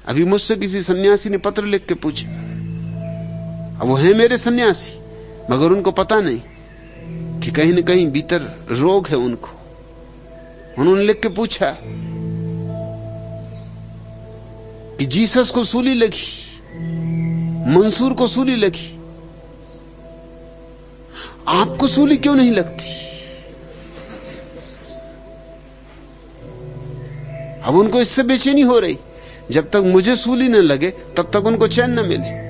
अभी मुझसे किसी सन्यासी ने पत्र लिख के पूछा, अब वो है मेरे सन्यासी, मगर उनको पता नहीं कि कहीं न कहीं भीतर रोग है उनको। उन्होंने लिख के पूछा कि जीसस को सूली लगी, मंसूर को सूली लगी, आपको सूली क्यों नहीं लगती? अब उनको इससे बेचैनी हो रही, जब तक मुझे सूली न लगे तब तक उनको चैन न मिले।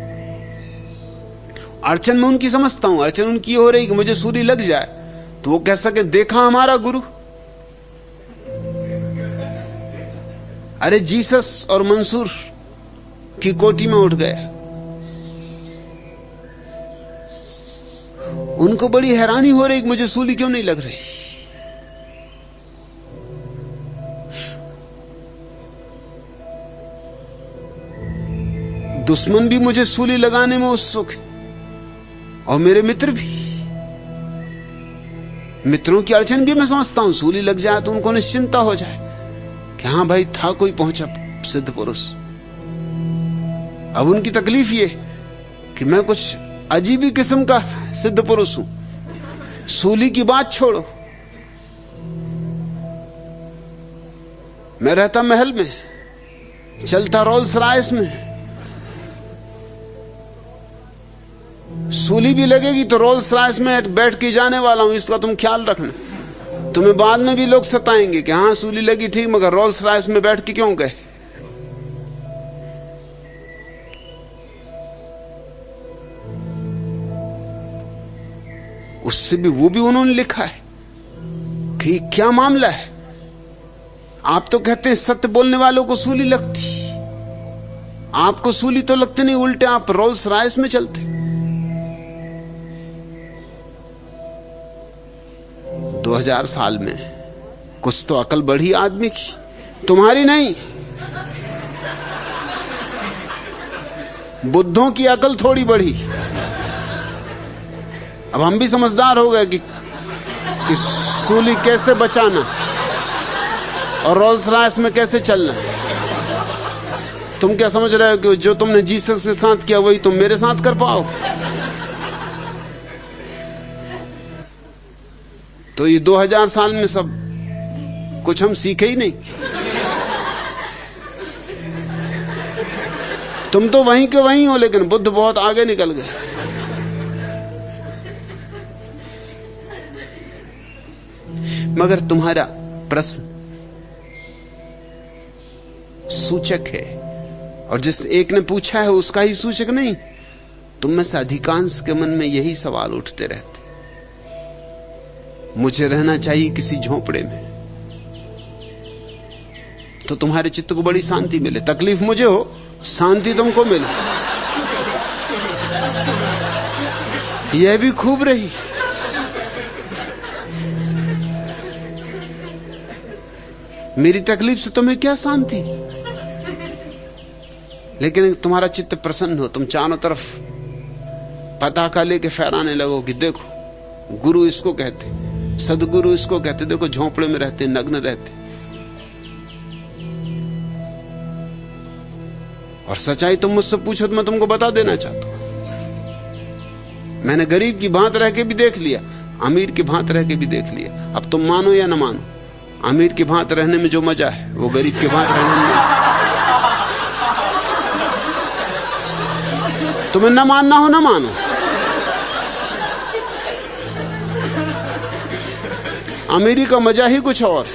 अड़चन में उनकी समझता हूं, अड़चन उनकी हो रही कि मुझे सूली लग जाए तो वो कह सके देखा हमारा गुरु। अरे जीसस और मंसूर की कोटी में उठ गया। उनको बड़ी हैरानी हो रही कि मुझे सूली क्यों नहीं लग रही। दुश्मन भी मुझे सूली लगाने में उत्सुक है और मेरे मित्र भी। मित्रों की अड़चन भी मैं समझता हूं, सूली लग जाए तो उनको निश्चिंता हो जाए कि हां भाई था कोई पहुंचा सिद्ध पुरुष। अब उनकी तकलीफ ये कि मैं कुछ अजीब ही किस्म का सिद्ध पुरुष हूं। सूली की बात छोड़ो, मैं रहता महल में, चलता रोल्स रॉयस में। सूली भी लगेगी तो रोल्स रॉयस में बैठ के जाने वाला हूं, इसका तुम ख्याल रखना। तुम्हें बाद में भी लोग सताएंगे कि हां सूली लगी ठीक, मगर रोल्स रॉयस में बैठ के क्यों गए। उससे भी वो भी उन्होंने लिखा है कि क्या मामला है। आप तो कहते हैं सत्य बोलने वालों को सूली लगती, आपको सूली तो लगती नहीं, उल्टे आप रोल्स रॉयस में चलते। 2000 साल में कुछ तो अकल बढ़ी आदमी की, तुम्हारी नहीं। बुद्धों की अकल थोड़ी बढ़ी। अब हम भी समझदार हो गए कि सूली कैसे बचाना और रोल्स रॉयस में कैसे चलना। तुम क्या समझ रहे हो कि जो तुमने जीसस के साथ किया वही तुम मेरे साथ कर पाओ? तो ये 2000 साल में सब कुछ हम सीखे ही नहीं। तुम तो वहीं के वहीं हो, लेकिन बुद्ध बहुत आगे निकल गए। मगर तुम्हारा प्रश्न सूचक है, और जिस एक ने पूछा है उसका ही सूचक नहीं। तुम में से अधिकांश के मन में यही सवाल उठते रहते, मुझे रहना चाहिए किसी झोंपड़े में तो तुम्हारे चित्त को बड़ी शांति मिले। तकलीफ मुझे हो, शांति तुमको मिले, यह भी खूब रही। मेरी तकलीफ से तुम्हें क्या शांति, लेकिन तुम्हारा चित्त प्रसन्न हो, तुम चारों तरफ पताका लेके फहराने लगो कि देखो गुरु इसको कहते, सदगुरु इसको कहते, देखो झोंपड़े में रहते, नग्न रहते। और सच्चाई तुम मुझसे पूछो तो मैं तुमको बता देना चाहता हूं। मैंने गरीब की भांत रह के भी देख लिया, अमीर की भांत रह के भी देख लिया। अब तुम मानो या न मानो, अमीर की भांत रहने में जो मजा है वो गरीब की भांत रहने में। तुम्हें न मानना हो न मानो, अमीरी का मजा ही कुछ और।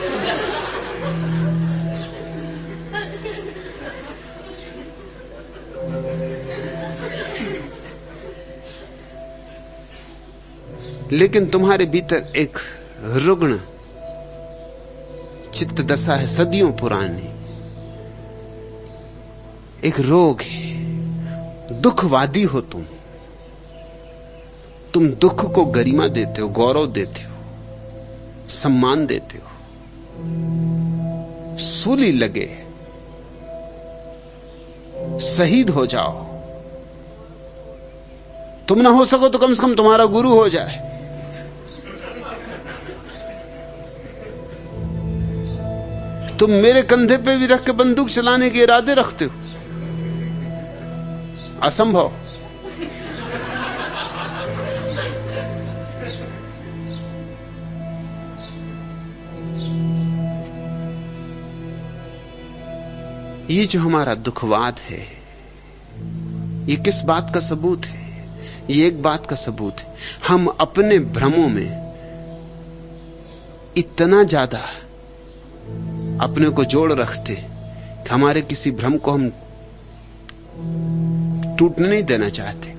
लेकिन तुम्हारे भीतर एक रुग्ण चित्त दशा है, सदियों पुरानी, एक रोग है। दुखवादी हो तुम दुख को गरिमा देते हो, गौरव देते हो, सम्मान देते हो। सूली लगे, शहीद हो जाओ, तुम ना हो सको तो कम से कम तुम्हारा गुरु हो जाए। तुम मेरे कंधे पे भी रख के बंदूक चलाने के इरादे रखते हो, असंभव। ये जो हमारा दुखवाद है, ये किस बात का सबूत है? ये एक बात का सबूत है, हम अपने भ्रमों में इतना ज्यादा अपने को जोड़ रखते कि हमारे किसी भ्रम को हम टूटने नहीं देना चाहते।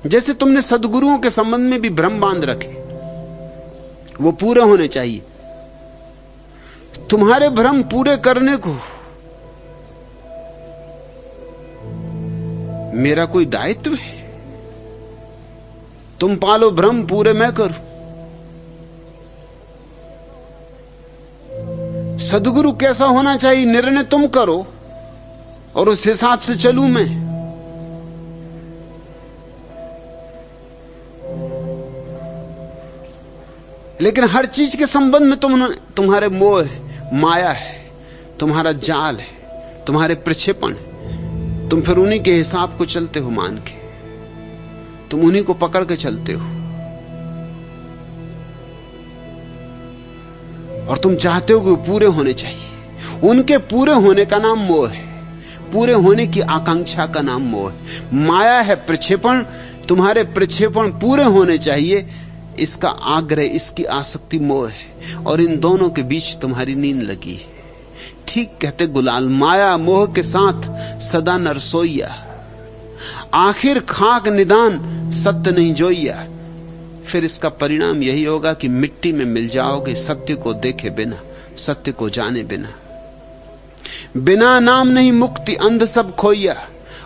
जैसे तुमने सद्गुरुओं के संबंध में भी भ्रम बांध रखे, वो पूरे होने चाहिए। तुम्हारे भ्रम पूरे करने को मेरा कोई दायित्व है? तुम पालो भ्रम, पूरे मैं करूं। सद्गुरु कैसा होना चाहिए निर्णय तुम करो और उस हिसाब से चलूं मैं। लेकिन हर चीज के संबंध में तुम्हारे मोह है, माया है, तुम्हारा जाल है, तुम्हारे प्रक्षेपण है। तुम फिर उन्हीं के हिसाब को चलते हो मान के, तुम उन्हीं को पकड़ के चलते हो और तुम चाहते हो कि वो पूरे होने चाहिए। उनके पूरे होने का नाम मोह है, पूरे होने की आकांक्षा का नाम मोह है। माया है प्रक्षेपण, तुम्हारे प्रक्षेपण पूरे होने चाहिए, इसका आग्रह, इसकी आसक्ति मोह है। और इन दोनों के बीच तुम्हारी नींद लगी है। ठीक कहते गुलाल, माया मोह के साथ सदा नरसोइया, आखिर खाक निदान सत्य नहीं जोइया। फिर इसका परिणाम यही होगा कि मिट्टी में मिल जाओगे, सत्य को देखे बिना, सत्य को जाने बिना। बिना नाम नहीं मुक्ति, अंध सब खोइया।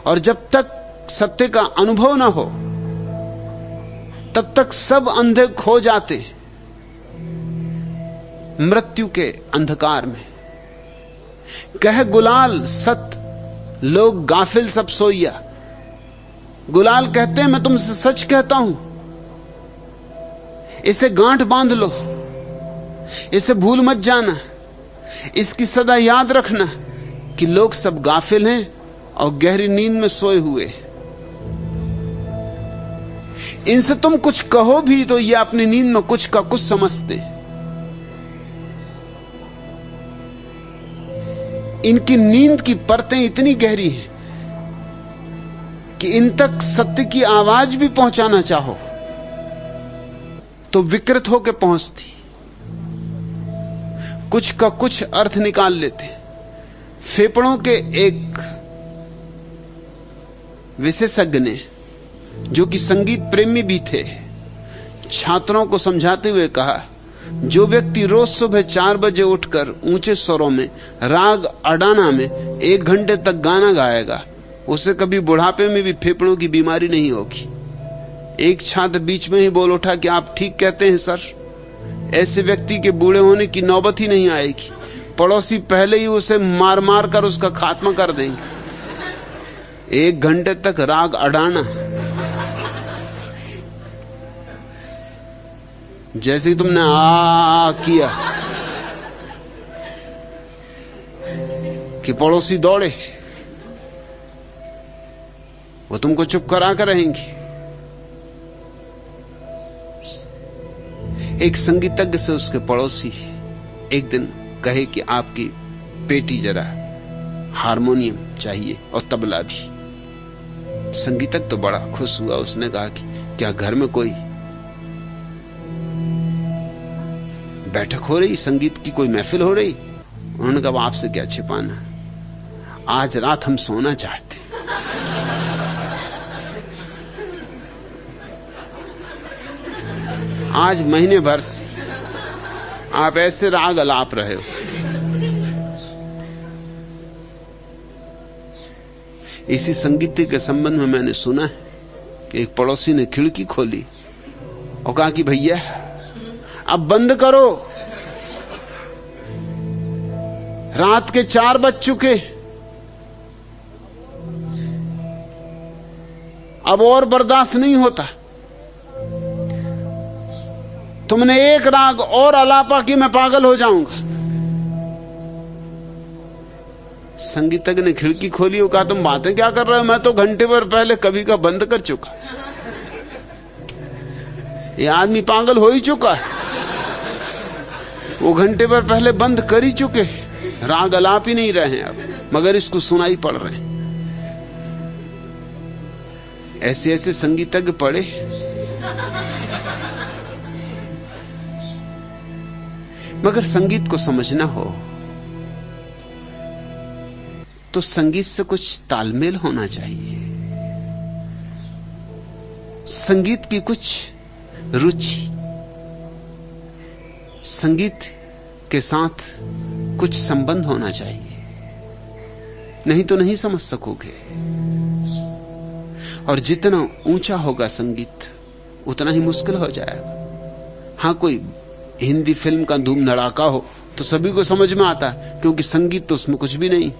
और जब तक सत्य का अनुभव ना हो तब तक सब अंधे खो जाते मृत्यु के अंधकार में। कह गुलाल सत, लोग गाफिल सब सोइया। गुलाल कहते हैं मैं तुमसे सच कहता हूं, इसे गांठ बांध लो, इसे भूल मत जाना, इसकी सदा याद रखना कि लोग सब गाफिल हैं और गहरी नींद में सोए हुए। इनसे तुम कुछ कहो भी तो ये अपनी नींद में कुछ का कुछ समझते। इनकी नींद की परतें इतनी गहरी हैं कि इन तक सत्य की आवाज भी पहुंचाना चाहो तो विकृत होकर पहुंचती, कुछ का कुछ अर्थ निकाल लेते। फेफड़ों के एक विशेषज्ञ ने, जो कि संगीत प्रेमी भी थे, छात्रों को समझाते हुए कहा, जो व्यक्ति रोज सुबह 4 बजे उठकर ऊंचे स्वरों में राग अडाना में 1 घंटे तक गाना गाएगा, उसे कभी बुढ़ापे में भी फेफड़ों की बीमारी नहीं होगी। एक छात्र बीच में ही बोल उठा कि आप ठीक कहते हैं सर, ऐसे व्यक्ति के बूढ़े होने की नौबत ही नहीं आएगी। पड़ोसी पहले ही उसे मार मार कर उसका खात्मा कर देंगे। 1 घंटे तक राग अडाना, जैसे ही तुमने आ किया कि पड़ोसी दौड़े, वो तुमको चुप करा कर रहेंगे। एक संगीतज्ञ से उसके पड़ोसी एक दिन कहे कि आपकी पेटी जरा हारमोनियम चाहिए और तबला भी। संगीतज्ञ तो बड़ा खुश हुआ, उसने कहा कि क्या घर में कोई बैठक हो रही, संगीत की कोई महफिल हो रही? उन्होंने कहा आपसे क्या छिपाना, आज रात हम सोना चाहते। आज महीने भर से आप ऐसे राग अलाप रहे हो। इसी संगीत के संबंध में मैंने सुना है कि एक पड़ोसी ने खिड़की खोली और कहा कि भैया अब बंद करो, रात के 4 बज चुके, अब और बर्दाश्त नहीं होता। तुमने एक राग और अलापा कि मैं पागल हो जाऊंगा। संगीतज्ञ ने खिड़की खोली और कहा तुम बातें क्या कर रहे हो, मैं तो घंटे भर पहले कभी का बंद कर चुका। ये आदमी पागल हो ही चुका है, वो घंटे भर पहले बंद कर ही चुके, राग अलाप ही नहीं रहे हैं अब, मगर इसको सुनाई पड़ रहे हैं। ऐसे ऐसे संगीतज्ञ पड़े। मगर संगीत को समझना हो तो संगीत से कुछ तालमेल होना चाहिए, संगीत की कुछ रुचि, संगीत के साथ कुछ संबंध होना चाहिए, नहीं तो नहीं समझ सकोगे। और जितना ऊंचा होगा संगीत उतना ही मुश्किल हो जाएगा। हां, कोई हिंदी फिल्म का धूम धड़ाका हो तो सभी को समझ में आता है, क्योंकि संगीत तो उसमें कुछ भी नहीं,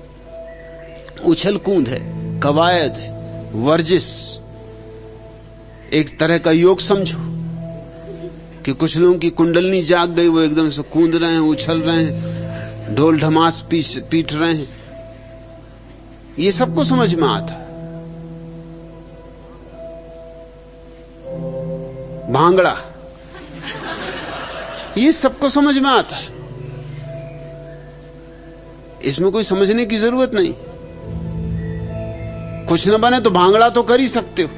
उछल कूद है, कवायद है, वर्जिश, एक तरह का योग समझो कि कुछ लोगों की कुंडलनी जाग गई, वो एकदम से कूद रहे हैं, उछल रहे हैं, ढोल ढमास पीट रहे हैं, ये सबको समझ में आता। भांगड़ा, ये सबको समझ में आता है, इसमें कोई समझने की जरूरत नहीं। कुछ न बने तो भांगड़ा तो कर ही सकते हो।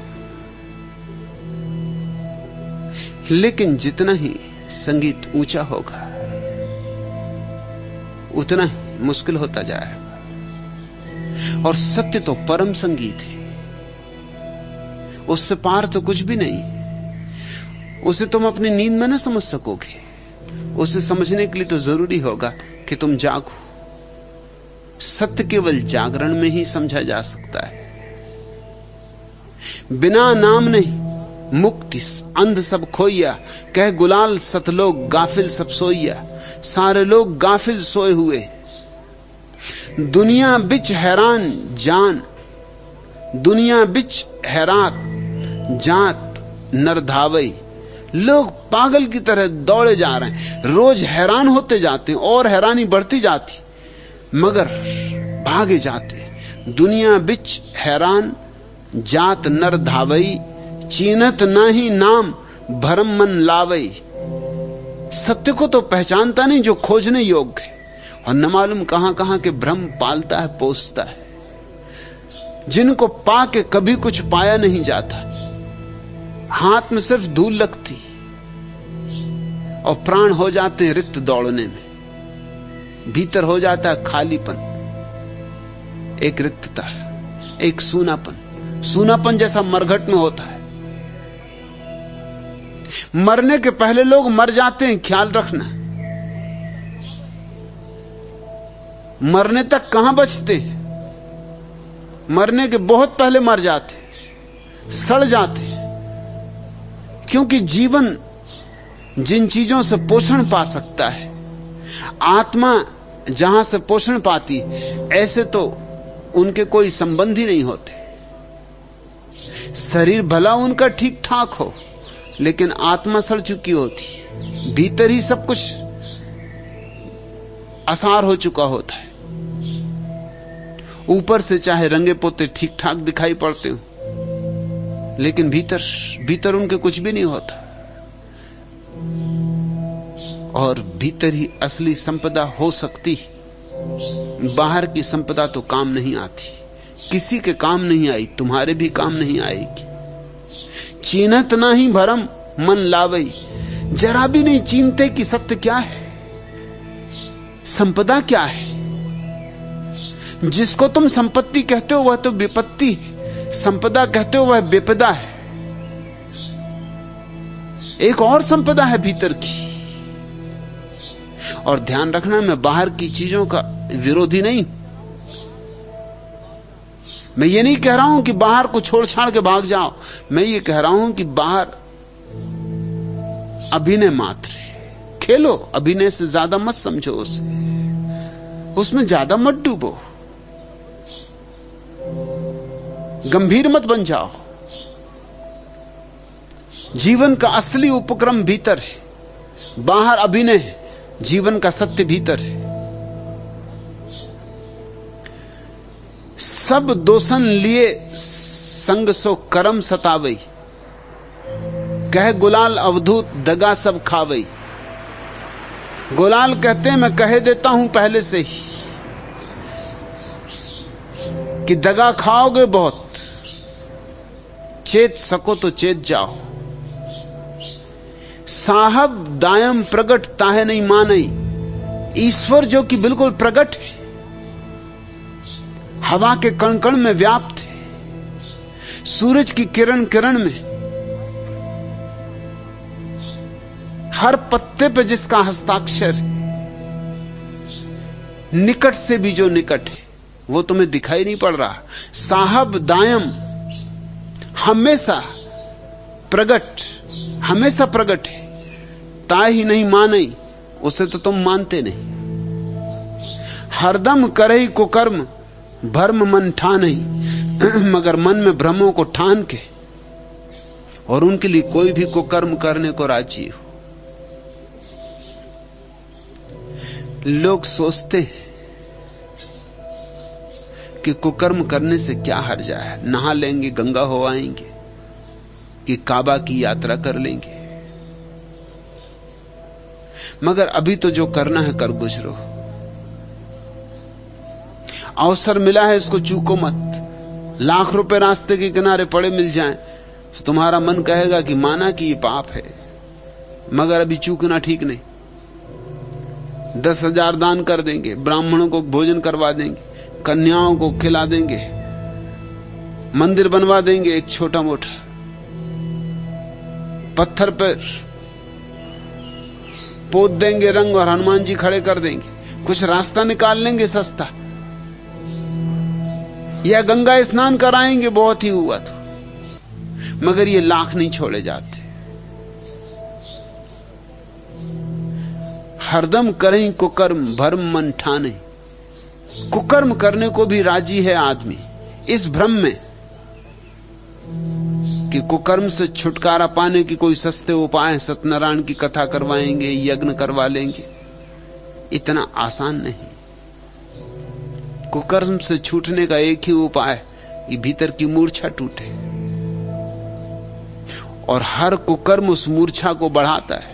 लेकिन जितना ही संगीत ऊंचा होगा उतना ही मुश्किल होता जाएगा। और सत्य तो परम संगीत है, उससे पार तो कुछ भी नहीं। उसे तुम अपनी नींद में ना समझ सकोगे। उसे समझने के लिए तो जरूरी होगा कि तुम जागो। सत्य केवल जागरण में ही समझा जा सकता है। बिना नाम नहीं मुक्ति अंध सब खोइया, कह गुलाल सतलोग गाफिल सब सोइया। सारे लोग गाफिल सोए हुए, दुनिया बिच हैरान जान, दुनिया बिच हैरात जात नर धावई। लोग पागल की तरह दौड़े जा रहे हैं, रोज हैरान होते जाते हैं और हैरानी बढ़ती जाती, मगर भागे जाते। दुनिया बिच हैरान जात नर धावई, चीनत नाही नाम भरम मन लावई। सत्य को तो पहचानता नहीं जो खोजने योग्य है, और न मालूम कहां कहां के भ्रम पालता है, पोसता है, जिनको पाके कभी कुछ पाया नहीं जाता। हाथ में सिर्फ धूल लगती और प्राण हो जाते हैं रिक्त दौड़ने में। भीतर हो जाता है खालीपन, एक रिक्तता, एक सूनापन। सूनापन जैसा मरघट में होता है। मरने के पहले लोग मर जाते हैं, ख्याल रखना। मरने तक कहां बचते हैं, मरने के बहुत पहले मर जाते, सड़ जाते। क्योंकि जीवन जिन चीजों से पोषण पा सकता है, आत्मा जहां से पोषण पाती, ऐसे तो उनके कोई संबंध ही नहीं होते। शरीर भला उनका ठीक ठाक हो, लेकिन आत्मा सड़ चुकी होती, भीतर ही सब कुछ असार हो चुका होता है। ऊपर से चाहे रंगे पोते ठीक ठाक दिखाई पड़ते हो, लेकिन भीतर उनके कुछ भी नहीं होता। और भीतर ही असली संपदा हो सकती, बाहर की संपदा तो काम नहीं आती, किसी के काम नहीं आई, तुम्हारे भी काम नहीं आएगी। चीनत ना ही भरम मन लावई, जरा भी नहीं चीनते कि सत्य क्या है, संपदा क्या है। जिसको तुम संपत्ति कहते हो वह तो विपत्ति है, संपदा कहते हो वह विपदा है। एक और संपदा है भीतर की। और ध्यान रखना, मैं बाहर की चीजों का विरोधी नहीं। मैं ये नहीं कह रहा हूं कि बाहर को छोड़ छाड़ के भाग जाओ। मैं ये कह रहा हूं कि बाहर अभिनय मात्र है, खेलो, अभिनय से ज्यादा मत समझो उसे, उसमें ज्यादा मत डूबो, गंभीर मत बन जाओ। जीवन का असली उपक्रम भीतर है, बाहर अभिनय है, जीवन का सत्य भीतर है। सब दोसन लिए संग सो करम सतावई, कह गुलाल अवधूत दगा सब खावई। गुलाल कहते हैं मैं कह देता हूं पहले से ही कि दगा खाओगे बहुत, चेत सको तो चेत जाओ। साहब दायम प्रगट ताहे नहीं मानई, ईश्वर जो कि बिल्कुल प्रगट है, हवा के कण कण में व्याप्त है, सूरज की किरण किरण में, हर पत्ते पे जिसका हस्ताक्षर है, निकट से भी जो निकट है वो तुम्हें दिखाई नहीं पड़ रहा। साहब दायम हमेशा प्रगट, हमेशा प्रगट है, ता ही नहीं मानई, उसे तो तुम मानते नहीं। हरदम करई कुकर्म भर्म मन ठानई, मगर मन में भ्रमों को ठान के और उनके लिए कोई भी कुकर्म करने को राजी हो। लोग सोचते हैं कि कुकर्म करने से क्या हर्जा है, नहा लेंगे, गंगा हो आएंगे, कि काबा की यात्रा कर लेंगे। मगर अभी तो जो करना है कर गुजरो। अवसर मिला है, इसको चूको मत। लाख रुपए रास्ते के किनारे पड़े मिल जाएं तो तुम्हारा मन कहेगा कि माना कि ये पाप है, मगर अभी चूकना ठीक नहीं। 10,000 दान कर देंगे, ब्राह्मणों को भोजन करवा देंगे, कन्याओं को खिला देंगे, मंदिर बनवा देंगे एक छोटा मोटा, पत्थर पर पोत देंगे रंग और हनुमान जी खड़े कर देंगे, कुछ रास्ता निकाल लेंगे सस्ता, या गंगा स्नान कराएंगे, बहुत ही हुआ तो। मगर ये लाख नहीं छोड़े जाते। हरदम करें कुकर्म भर्म मन ठाने, कुकर्म करने को भी राजी है आदमी, इस भ्रम में कि कुकर्म से छुटकारा पाने की कोई सस्ते उपाय, सत्यनारायण की कथा करवाएंगे, यज्ञ करवा लेंगे। इतना आसान नहीं। कुकर्म से छूटने का एक ही उपाय कि भीतर की मूर्छा टूटे, और हर कुकर्म उस मूर्छा को बढ़ाता है।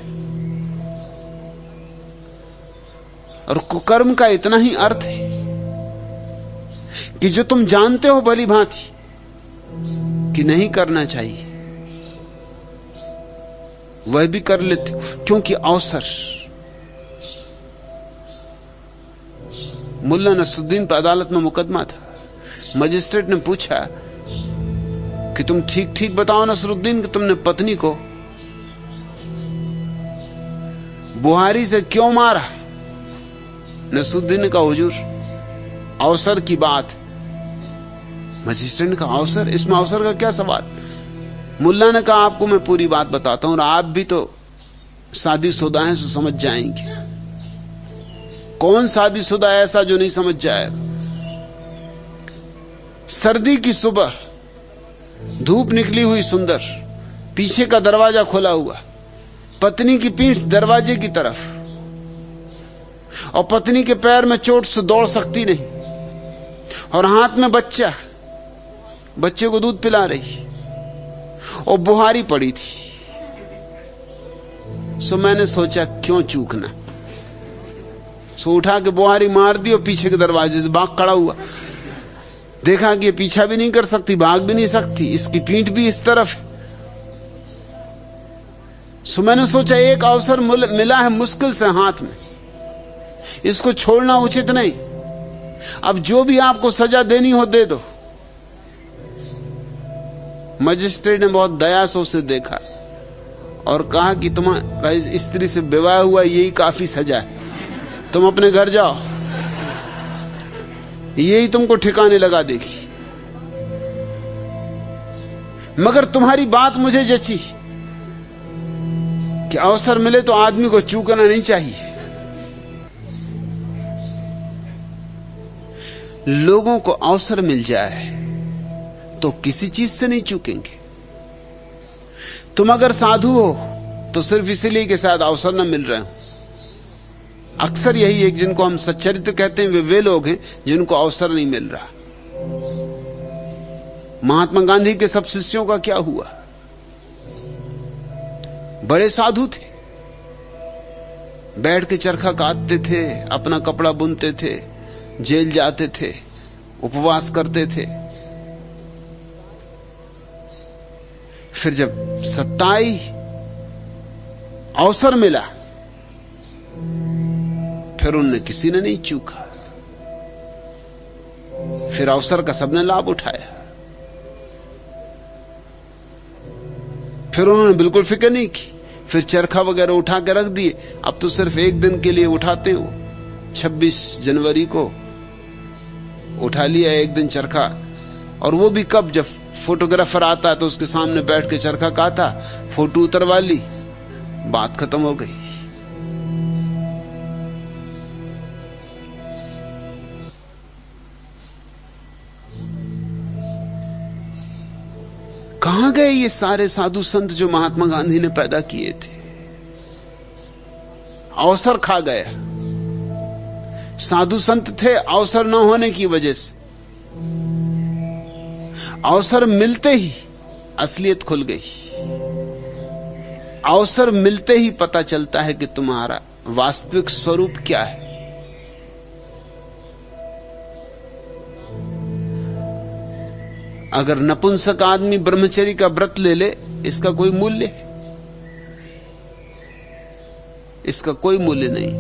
और कुकर्म का इतना ही अर्थ है कि जो तुम जानते हो भली भांति कि नहीं करना चाहिए, वह भी कर लेते हो, क्योंकि अवसर। मुल्ला नसरुद्दीन पर अदालत में मुकदमा था। मजिस्ट्रेट ने पूछा कि तुम ठीक ठीक बताओ नसरुद्दीन कि तुमने पत्नी को बुहारी से क्यों मारा? नसरुद्दीन ने कहा हुजूर अवसर की बात। मजिस्ट्रेट ने कहा अवसर, इसमें अवसर का क्या सवाल? मुल्ला ने कहा आपको मैं पूरी बात बताता हूं और आप भी तो शादीशुदा हैं, सो समझ जाएंगे। कौन शादीशुदा ऐसा जो नहीं समझ जाएगा? सर्दी की सुबह, धूप निकली हुई सुंदर, पीछे का दरवाजा खुला हुआ, पत्नी की पीठ दरवाजे की तरफ, और पत्नी के पैर में चोट से दौड़ सकती नहीं, और हाथ में बच्चा, बच्चे को दूध पिला रही, और बुहारी पड़ी थी। सो मैंने सोचा क्यों चूकना, सो उठा के बुहारी मार दी और पीछे के दरवाजे से बाघ खड़ा हुआ। देखा कि ये पीछा भी नहीं कर सकती, भाग भी नहीं सकती, इसकी पीठ भी इस तरफ है। सो मैंने सोचा एक अवसर मिला है मुश्किल से हाथ में, इसको छोड़ना उचित नहीं। अब जो भी आपको सजा देनी हो दे दो। मजिस्ट्रेट ने बहुत दया से उसे देखा और कहा कि तुम्हारा इस स्त्री से विवाह हुआ यही काफी सजा है, तुम अपने घर जाओ, यही तुमको ठिकाने लगा देगी। मगर तुम्हारी बात मुझे जची कि अवसर मिले तो आदमी को चूकना नहीं चाहिए। लोगों को अवसर मिल जाए तो किसी चीज से नहीं चूकेंगे। तुम अगर साधु हो तो सिर्फ इसलिए कि शायद अवसर न मिल रहे हो। अक्सर यही एक जिनको हम सच्चरित्र कहते हैं वे लोग हैं जिनको अवसर नहीं मिल रहा। महात्मा गांधी के सब शिष्यों का क्या हुआ? बड़े साधु थे, बैठ के चरखा काटते थे, अपना कपड़ा बुनते थे, जेल जाते थे, उपवास करते थे। फिर जब सत्ता आई, अवसर मिला, फिर उनने किसी ने नहीं चूका। फिर अवसर का सबने लाभ उठाया। फिर उन्होंने बिल्कुल फिक्र नहीं की। फिर चरखा वगैरह उठा के रख दिए। अब तो सिर्फ एक दिन के लिए उठाते हो। 26 जनवरी को उठा लिया एक दिन चरखा, और वो भी कब? जब फोटोग्राफर आता तो उसके सामने बैठ के चरखा काटा, फोटो उतरवा ली, बात खत्म हो गई। कहां गए ये सारे साधु संत जो महात्मा गांधी ने पैदा किए थे? अवसर खा गया। साधु संत थे अवसर न होने की वजह से। अवसर मिलते ही असलियत खुल गई। अवसर मिलते ही पता चलता है कि तुम्हारा वास्तविक स्वरूप क्या है। अगर नपुंसक आदमी ब्रह्मचर्य का व्रत ले ले, इसका कोई मूल्य? इसका कोई मूल्य नहीं।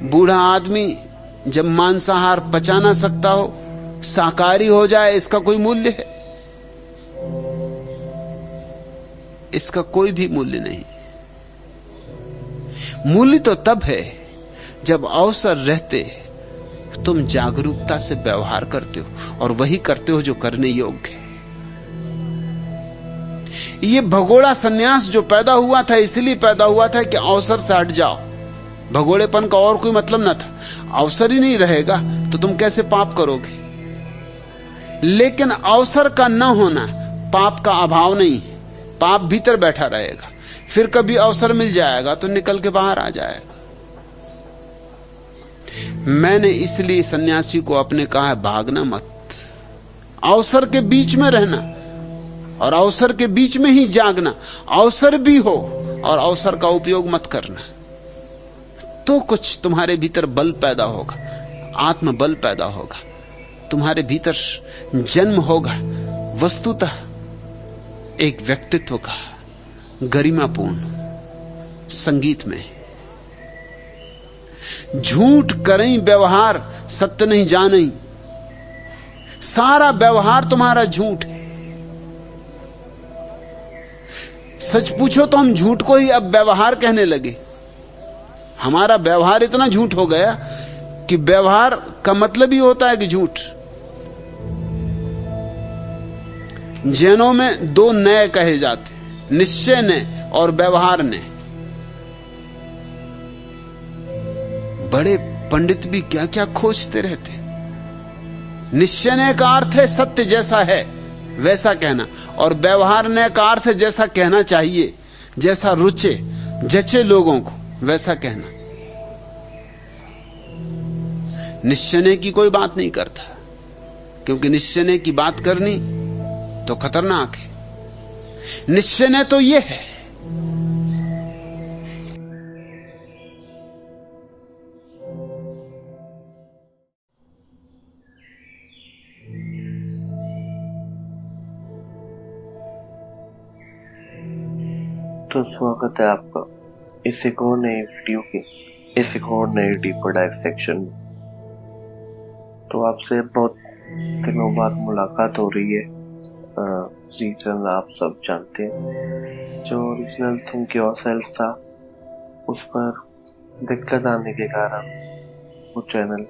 बूढ़ा आदमी जब मांसाहार पचा ना सकता हो, शाकाहारी हो जाए, इसका कोई मूल्य है? इसका कोई भी मूल्य नहीं। मूल्य तो तब है जब अवसर रहते तुम जागरूकता से व्यवहार करते हो, और वही करते हो जो करने योग्य है। ये भगोड़ा सन्यास जो पैदा हुआ था, इसलिए पैदा हुआ था कि अवसर से हट जाओ। भगोड़ेपन का और कोई मतलब ना था। अवसर ही नहीं रहेगा तो तुम कैसे पाप करोगे? लेकिन अवसर का न होना पाप का अभाव नहीं है। पाप भीतर बैठा रहेगा, फिर कभी अवसर मिल जाएगा तो निकल के बाहर आ जाएगा। मैंने इसलिए सन्यासी को अपने कहा है, भागना मत, अवसर के बीच में रहना, और अवसर के बीच में ही जागना। अवसर भी हो और अवसर का उपयोग मत करना, तो कुछ तुम्हारे भीतर बल पैदा होगा, आत्मबल पैदा होगा, तुम्हारे भीतर जन्म होगा वस्तुतः एक व्यक्तित्व का, गरिमापूर्ण संगीत में। झूठ करें व्यवहार, सत्य नहीं जाने। सारा व्यवहार तुम्हारा झूठ है। सच पूछो तो हम झूठ को ही अब व्यवहार कहने लगे। हमारा व्यवहार इतना झूठ हो गया कि व्यवहार का मतलब ही होता है कि झूठ। जैनों में दो नए कहे जाते, निश्चय ने और व्यवहार ने। बड़े पंडित भी क्या क्या खोजते रहते। निश्चय ने का अर्थ है सत्य जैसा है वैसा कहना, और व्यवहार ने का अर्थ है जैसा कहना चाहिए, जैसा रुचे जचे लोगों को वैसा कहना। निश्चय की कोई बात नहीं करता, क्योंकि निश्चय की बात करनी तो खतरनाक है। निश्चय तो यह है तो स्वागत है आपका इस एक और नए वीडियो के इस एक और नए डीपर डाइव सेक्शन में। तो आपसे बहुत दिनों बाद मुलाकात हो रही है। रीजन आप सब जानते हैं। जो ओरिजिनल थिंक योरसेल्फ था उस पर दिक्कत आने के कारण वो चैनल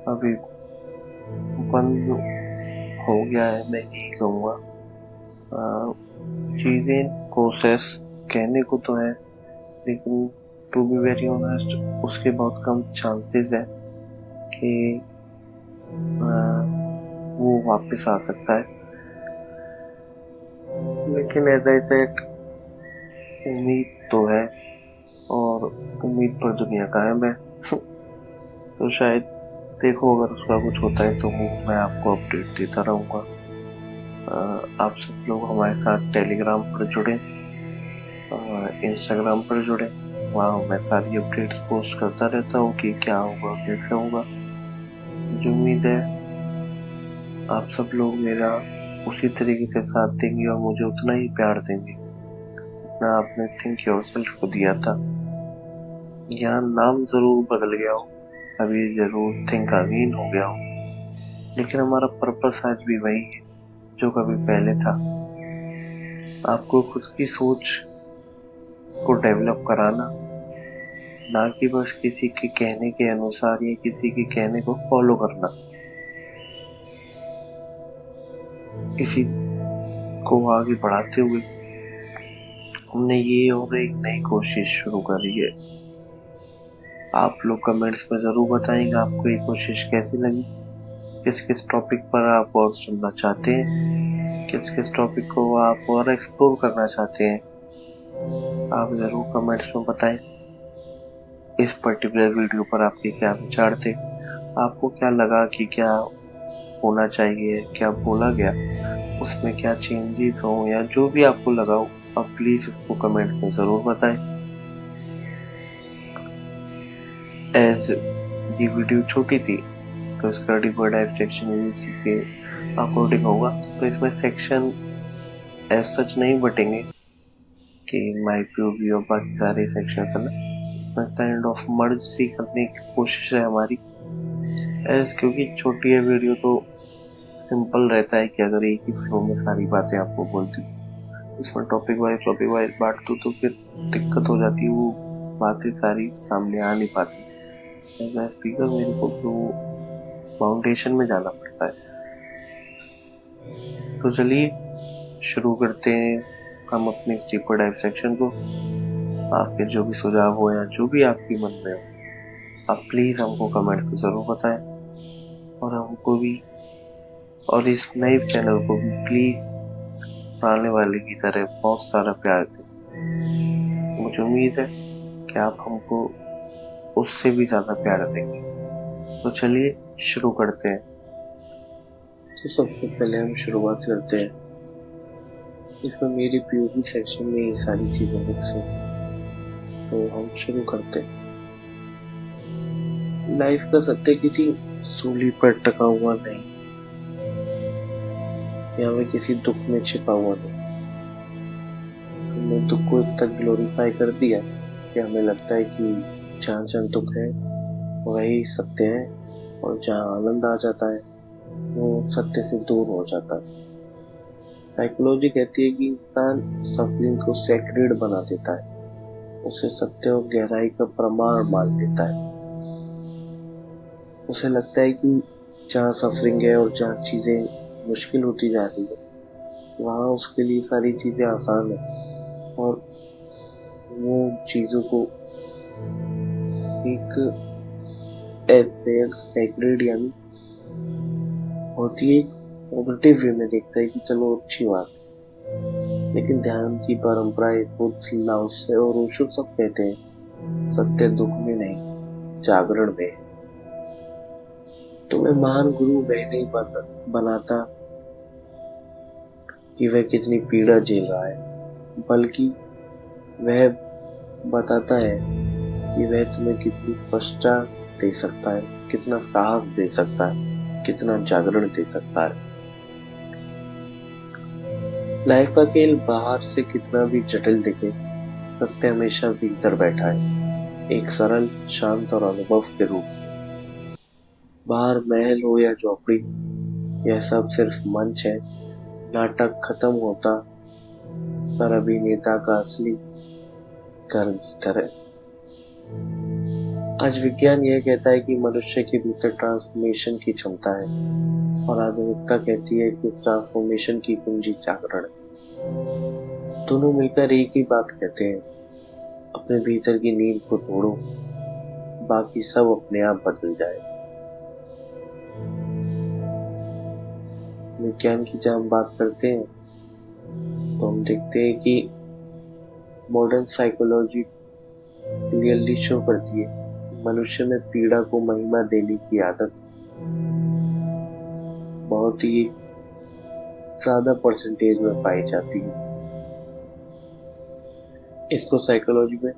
अभी बंद हो गया है, मैं यही कहूँगा। चीज़ें प्रोसेस कहने को तो है, लेकिन टू बी वेरी ऑनेस्ट उसके बहुत कम चांसेस है कि वो वापस आ सकता है। लेकिन एज आई सेड, उम्मीद तो है, और उम्मीद पर दुनिया कायम है। तो शायद देखो अगर उसका कुछ होता है तो मैं आपको अपडेट देता रहूँगा। आप सब लोग हमारे साथ टेलीग्राम पर जुड़े, इंस्टाग्राम पर जुड़े। वहाँ मैं सारी अपडेट्स पोस्ट करता रहता हूँ कि क्या होगा कैसे होगा। मुझे उम्मीद है आप सब लोग मेरा उसी तरीके से साथ देंगे और मुझे उतना ही प्यार देंगे जितना आपने थिंक योरसेल्फ को दिया था। यहाँ नाम जरूर बदल गया हो, अभी जरूर थिंक अगेन हो गया हो, लेकिन हमारा पर्पस आज भी वही है जो कभी पहले था। आपको खुद की सोच को डेवलप कराना, ना कि बस किसी के कहने के अनुसार या किसी के कहने को फॉलो करना। इसी को आगे बढ़ाते हुए हमने ये और एक नई कोशिश शुरू करी है। आप लोग कमेंट्स में जरूर बताएंगे आपको ये कोशिश कैसी लगी, किस किस टॉपिक पर आप और सुनना चाहते हैं, किस किस टॉपिक को आप और एक्सप्लोर करना चाहते हैं। आप जरूर कमेंट्स में बताएं इस पर्टिकुलर वीडियो पर आपके क्या विचार थे, आपको क्या लगा कि क्या होना चाहिए, क्या बोला गया, उसमें क्या चेंजेस हो या जो भी आपको लगा हो, आप प्लीज उसको कमेंट में जरूर बताएं। एज ये वीडियो छोटी थी तो इसका डीपर डाइव सेक्शन इसी के अकॉर्डिंग होगा, तो इसमें सेक्शन एज सच नहीं बटेंगे कि माई पीओवी और बाकी सारे सेक्शन है ना। इसमें काइंड ऑफ मर्ज सी करने की कोशिश है हमारी, एज क्योंकि छोटी है वीडियो तो सिंपल रहता है कि अगर एक ही फ्लो में सारी बातें आपको बोलती, इसमें टॉपिक वाइज बांट दो तो फिर दिक्कत हो जाती है, वो बातें सारी सामने आ नहीं पाती। एज ए स्पीकर मेरे को तो फाउंडेशन में जाना पड़ता है। तो चलिए शुरू करते हैं हम अपने इस डीपर डाइव सेक्शन को। आपके जो भी सुझाव हो या जो भी आपके मन में हो, आप प्लीज हमको कमेंट में जरूर बताएं और हमको भी और इस नए चैनल को भी प्लीज पुराने वाले की तरह बहुत सारा प्यार दें। मुझे उम्मीद है कि आप हमको उससे भी ज्यादा प्यार देंगे। तो चलिए शुरू करते हैं। तो सबसे पहले हम शुरुआत करते हैं, इसमें मेरी पीओवी सेक्शन में ये सारी चीजें मिक्स हैं, तो हम शुरू करते हैं। लाइफ का सत्य किसी सूली पर टका हुआ नहीं, या मैं किसी दुख में छिपा हुआ नहीं। हमने दुख को इतना ग्लोरीफाई कर दिया कि हमें लगता है कि जहाँ जहाँ दुख है वही सत्य है, और जहाँ आनंद आ जाता है वो सत्य से दूर हो जाता है। साइकोलॉजी कहती है कि इंसान सफरिंग को सैक्रेड बना देता है, उसे सत्य और गहराई का प्रमाण मान लेता है। उसे लगता है कि जहाँ सफरिंग है और जहाँ चीजें मुश्किल होती जा रही है वहाँ उसके लिए सारी चीजें आसान है, और वो चीजों को एक सैक्रेड यानी होती है पॉजिटिव वे में देखता है कि चलो अच्छी बात है। लेकिन ध्यान की परंपरा लाओ से और ओशो सब कहते हैं सत्य दुख में नहीं जागरण में है। तुम्हें महान गुरु वह नहीं बनाता कि वह कितनी पीड़ा झेल रहा है, बल्कि वह बताता है कि वह तुम्हें कितनी स्पष्टता दे सकता है, कितना साहस दे सकता है, कितना जागरण दे सकता है। लाइफ का खेल बाहर से कितना भी जटिल दिखे, सत्य हमेशा भीतर बैठा है, एक सरल शांत और अनुभव के रूप। बाहर महल हो या झोपड़ी, यह सब सिर्फ मंच है। नाटक खत्म होता पर अभिनेता का असली घर भीतर है। आज विज्ञान यह कहता है कि मनुष्य के भीतर ट्रांसफॉर्मेशन की क्षमता है, और आधुनिकता कहती है कि ट्रांसफॉर्मेशन की कुंजी जागरण है। दोनों मिलकर एक ही बात कहते हैं, अपने भीतर की नींद को तोड़ो, बाकी सब अपने आप बदल जाए। विज्ञान की जब हम बात करते हैं तो हम देखते हैं कि मॉडर्न साइकोलॉजी क्लियरली शो करती है मनुष्य में पीड़ा को महिमा देने की आदत बहुत ही ज्यादा परसेंटेज में पाई जाती है। इसको साइकोलॉजी में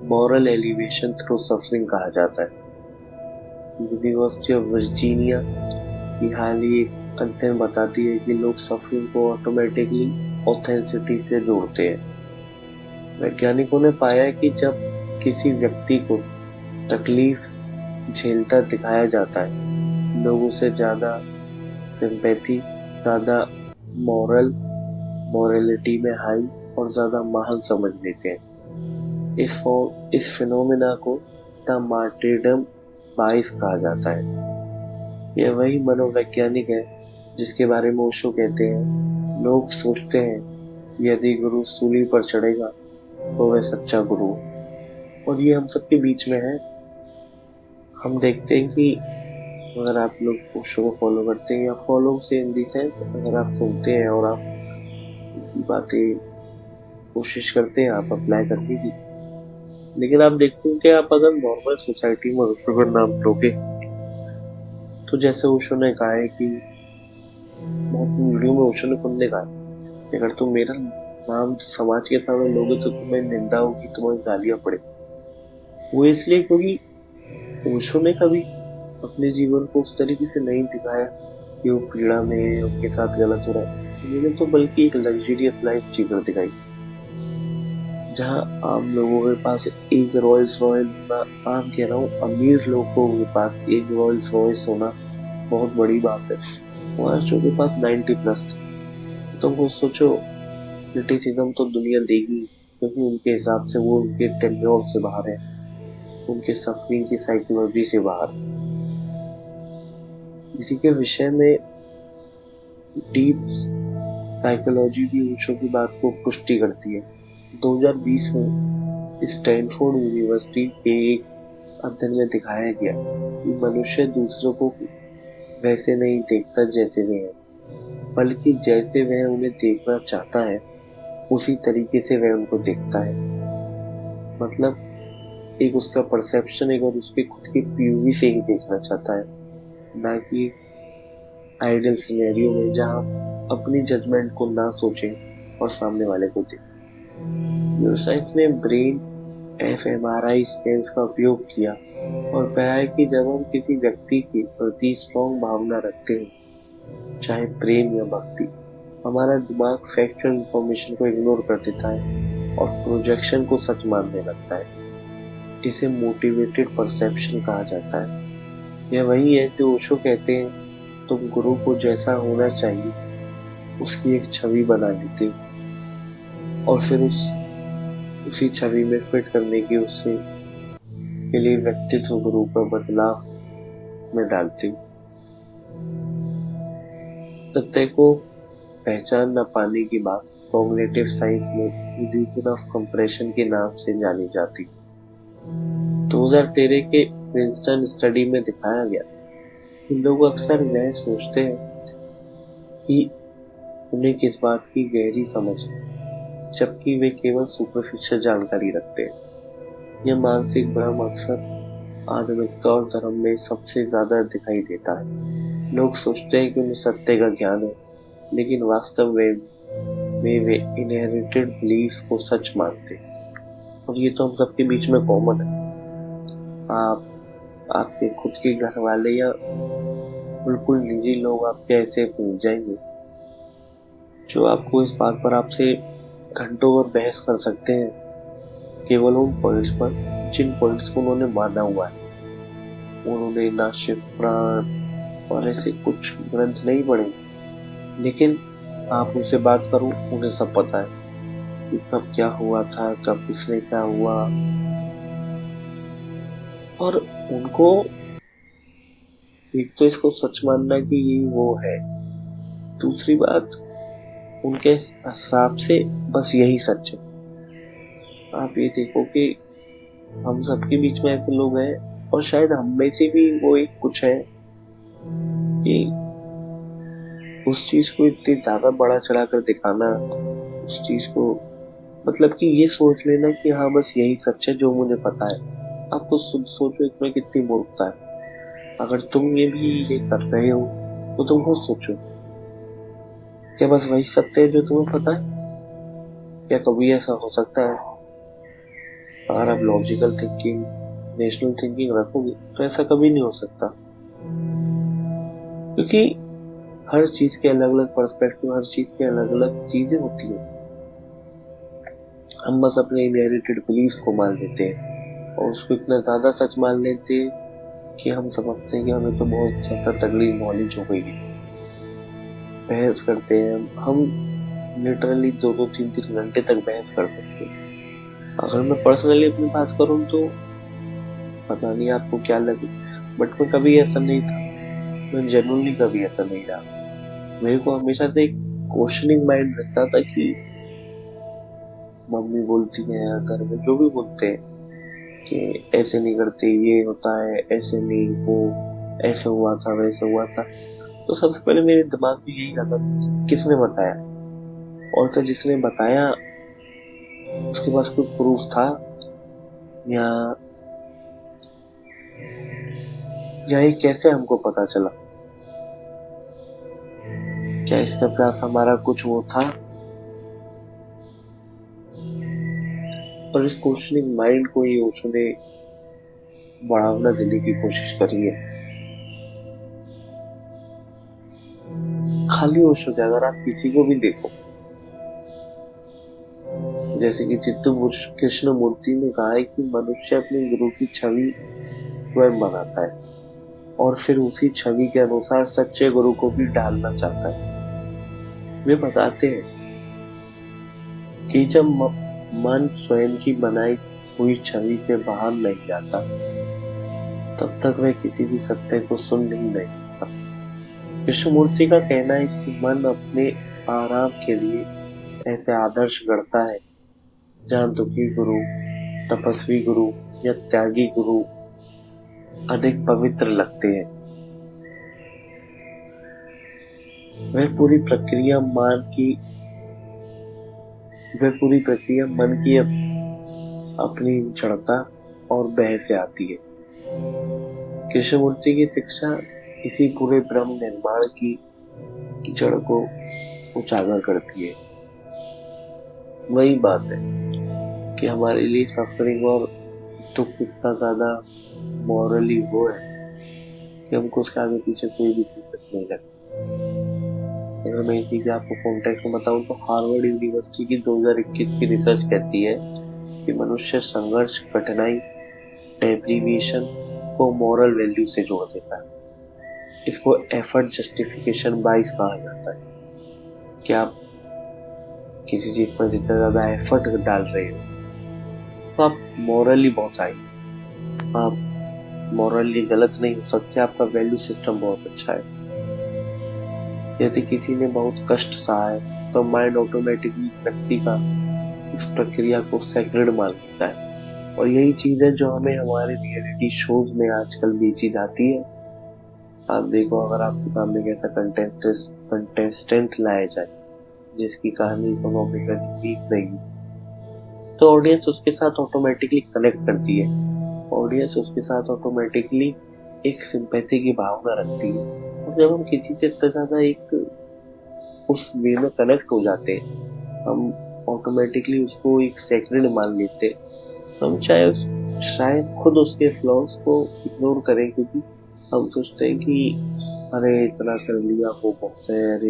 मॉरल एलिवेशन थ्रू सफरिंग कहा जाता है। यूनिवर्सिटी ऑफ वर्जीनिया की हाल ही एक अध्ययन बताती है कि लोग सफरिंग को ऑटोमेटिकली ऑथेंसिटी से जोड़ते हैं। वैज्ञानिकों ने पाया कि जब किसी व्यक्ति को तकलीफ झेलता दिखाया जाता है, लोग उसे ज्यादा सिंपैथी, ज्यादा मोरलिटी में हाई और ज्यादा महान समझ लेते हैं। इस फिनोमेना को द मार्टिरडम बाइस कहा जाता है। यह वही मनोवैज्ञानिक है जिसके बारे में ओशो कहते हैं, लोग सोचते हैं यदि गुरु सूली पर चढ़ेगा तो वह सच्चा गुरु। और ये हम सबके बीच में है। हम देखते हैं कि अगर आप लोग ओशो को फॉलो करते हैं, या फॉलो से इन दी सेंस अगर आप सुनते हैं और आप बातें कोशिश करते हैं आप अप्लाई करने की, लेकिन आप देखते कि आप अगर नॉर्मल सोसाइटी में ओशो का नाम लोगे तो जैसे ओशो ने कहा है कि वीडियो में ओशो ने खुद ने कहा, अगर तुम मेरा नाम समाज के सामने लोगे तो तुम्हें निंदा होगी, तुम्हें गालियां पड़े। वो इसलिए क्योंकि ओशो ने कभी अपने जीवन को उस तरीके से नहीं दिखाया कि वो पीड़ा में है, उनके साथ गलत हो रहा है। उन्होंने तो बल्कि एक लग्जरियस लाइफ जीकर दिखाई, जहाँ आम लोगों के पास एक रॉयल्स रॉयल होना, आम कह रहा हूँ, अमीर लोगों के पास एक रॉयल्स रॉयल्स होना बहुत बड़ी बात है। वहाँ के पास 90+ थे। तो वो सोचो, क्रिटिसिज्म तो दुनिया देगी क्योंकि उनके हिसाब से वो उनके टेन्योर से बाहर है, उनके सफरिंग की साइकोलॉजी से बाहर। इसी के विषय में डीप साइकोलॉजी भी ओशो की बात को पुष्टि करती है। 2020 में स्टैनफोर्ड यूनिवर्सिटी के एक अध्ययन में दिखाया गया कि मनुष्य दूसरों को वैसे नहीं देखता जैसे वे हैं, बल्कि जैसे वह उन्हें देखना चाहता है उसी तरीके से वह उनको देखता है। मतलब एक उसका परसेप्शन एक और उसके खुद की पीओवी से ही देखना चाहता है, ना कि आइडियल सिनेरियो में जहां अपनी जजमेंट को ना सोचे और सामने वाले को देखे। न्यूरोसाइंस ने ब्रेन fMRI स्कैन्स का उपयोग किया और पाया कि जब हम किसी व्यक्ति के प्रति स्ट्रॉन्ग भावना रखते हैं, चाहे प्रेम या भक्ति, हमारा दिमाग फैक्चुअल इंफॉर्मेशन को इग्नोर कर देता है और प्रोजेक्शन को सच मानने लगता है। इसे मोटिवेटेड परसेप्शन कहा जाता है। यह वही है जो ओशो कहते हैं, तुम गुरु को जैसा होना चाहिए उसकी एक छवि बना लेते हो और फिर उसी छवि में फिट करने की उससे के लिए व्यक्तित्व के रूप में बदलाव में डालते हो। सत्य को पहचान न पाने की बात कॉग्निटिव साइंस में इल्यूजन ऑफ कंप्रेशन के नाम से जानी जाती। 2013 के प्रिंसटन स्टडी में दिखाया गया कि लोग अक्सर वह सोचते हैं कि उन्हें किस बात की गहरी समझ है, जबकि वे केवल सुपरफिशियल जानकारी रखते हैं। यह मानसिक भ्रम अक्सर आधुनिकता और धर्म में सबसे ज्यादा दिखाई देता है। लोग सोचते हैं कि उन्हें सत्य का ज्ञान है, लेकिन वास्तव में वे इनहेरिटेड बिलीफ्स को सच मानते हैं। और ये तो हम सबके बीच में कॉमन है। आपके खुद के घर वाले या बिल्कुल निजी लोग आपके ऐसे पूछ जाएंगे जो आपको इस बात पर आपसे घंटों भर बहस कर सकते हैं, केवल उन पॉइंट्स पर जिन पॉइंट्स को उन्होंने माना हुआ है। उन्होंने ना शिव पुराण और ऐसे कुछ ग्रंथ नहीं पढ़े, लेकिन आप उनसे बात करो, उन्हें सब पता है कि कब क्या हुआ था, कब किसने क्या हुआ। और उनको एक तो इसको सच मानना कि ये वो है, दूसरी बात उनके हिसाब से बस यही सच है। आप ये देखो कि हम सबके बीच में ऐसे लोग हैं, और शायद हम में से भी वो एक कुछ है कि उस चीज को इतनी ज्यादा बड़ा चढ़ा कर दिखाना, उस चीज को मतलब कि ये सोच लेना कि हाँ बस यही सच है जो मुझे पता है। आपको सोचो इसमें कितनी मूर्खता है। अगर तुम ये कर रहे हो तो तुम खुद सोचो, क्या बस वही सत्य है जो तुम्हें पता है? क्या कभी ऐसा हो सकता है? अगर आप लॉजिकल थिंकिंग, नेशनल थिंकिंग रखोगे तो ऐसा कभी नहीं हो सकता, क्योंकि हर चीज के अलग अलग पर्सपेक्टिव, हर चीज के अलग अलग चीजें होती है। हम बस अपने इनहेरिटेड बिलीफ को मान लेते हैं और उसको इतना ज्यादा सच मान लेते हैं कि हम समझते हैं कि हमें तो बहुत ज्यादा तगड़ी नॉलेज हो गई है। बहस करते हैं हम लिटरली 2-3 घंटे तक बहस कर सकते हैं। अगर मैं पर्सनली अपनी बात करूं तो पता नहीं आपको क्या लगे, बट मैं कभी ऐसा नहीं था। मैं जेन्युइनली कभी ऐसा नहीं रहा। मेरे को हमेशा से एक क्वेश्चनिंग माइंड रहता था कि मम्मी बोलती है या घर में जो भी बोलते हैं कि ऐसे नहीं करते, ये होता है, ऐसे नहीं, वो ऐसे हुआ था, वैसे हुआ था, तो सबसे पहले मेरे दिमाग में यही आता था किसने बताया, और क्या जिसने बताया उसके पास कोई प्रूफ था, या ये कैसे हमको पता चला? क्या इसके पास हमारा कुछ वो था? और इस क्वेश्चनिंग माइंड को ही उसने बढ़ावना देने की कोशिश करी है। खाली होश हो जाए अगर आप किसी को भी देखो, जैसे कि चित्तू कृष्ण मूर्ति ने कहा है कि मनुष्य अपने गुरु की छवि स्वयं बनाता है और फिर उसी छवि के अनुसार सच्चे गुरु को भी ढालना चाहता है। वे बताते हैं कि जब मन स्वयं की बनाई हुई छवि से बाहर नहीं जाता तब तक वह किसी भी सत्य को सुन नहीं सकता। कृष्णमूर्ति का कहना है कि मन अपने आराम के लिए ऐसे आदर्श गढ़ता है जहाँ दुखी गुरु, तपस्वी गुरु या त्यागी गुरु अधिक पवित्र लगते हैं। वह पूरी प्रक्रिया मन की अपनी जड़ता और बह से आती है। कृष्णमूर्ति की शिक्षा इसी पूरे ब्रह्म निर्माण की जड़ को उजागर करती है। वही बात है कि हमारे लिए सफरिंग और दुख इतना ज्यादा मॉरली वो है कि हमको उसके आगे पीछे कोई भी चीज नहीं लगती। अगर मैं इसी के आपको कॉन्टेक्स्ट में बताऊं तो हार्वर्ड यूनिवर्सिटी की 2021 की रिसर्च कहती है कि मनुष्य संघर्ष, कठिनाई, डेप्रीविएशन को मॉरल वैल्यू से जोड़ देता है। इसको एफर्ट जस्टिफिकेशन बाइस कहा जाता है कि आप किसी चीज पर जितना ज्यादा एफर्ट डाल रहे हो तो आप मॉरली बहुत हाई, आप मॉरली गलत नहीं हो सकते, आपका वैल्यू सिस्टम बहुत अच्छा है। यदि किसी ने बहुत कष्ट सहा है तो माइंड ऑटोमेटिकली व्यक्ति का इस प्रक्रिया को सेक्रेड मान लेता है। और यही चीज है जो हमें हमारे रियलिटी शोज में आजकल बेची जाती है। आप देखो, अगर आपके सामने एक ऐसा कंटेस्टेंट लाया जाए जिसकी कहानी इकोनॉमिकली वीक नहीं, तो ऑडियंस उसके साथ ऑटोमेटिकली कनेक्ट करती है। ऑडियंस उसके साथ ऑटोमेटिकली एक सिंपैथी की भावना रखती है। और जब हम किसी से इतना ज्यादा एक उस वे में कनेक्ट हो जाते हैं, हम ऑटोमेटिकली उसको एक सेक्रेड मान लेते हैं। हम चाहे शायद खुद उसके फ्लॉज को इग्नोर करें, क्योंकि हम सोचते हैं कि अरे इतना कर लिया वो बहुत है, अरे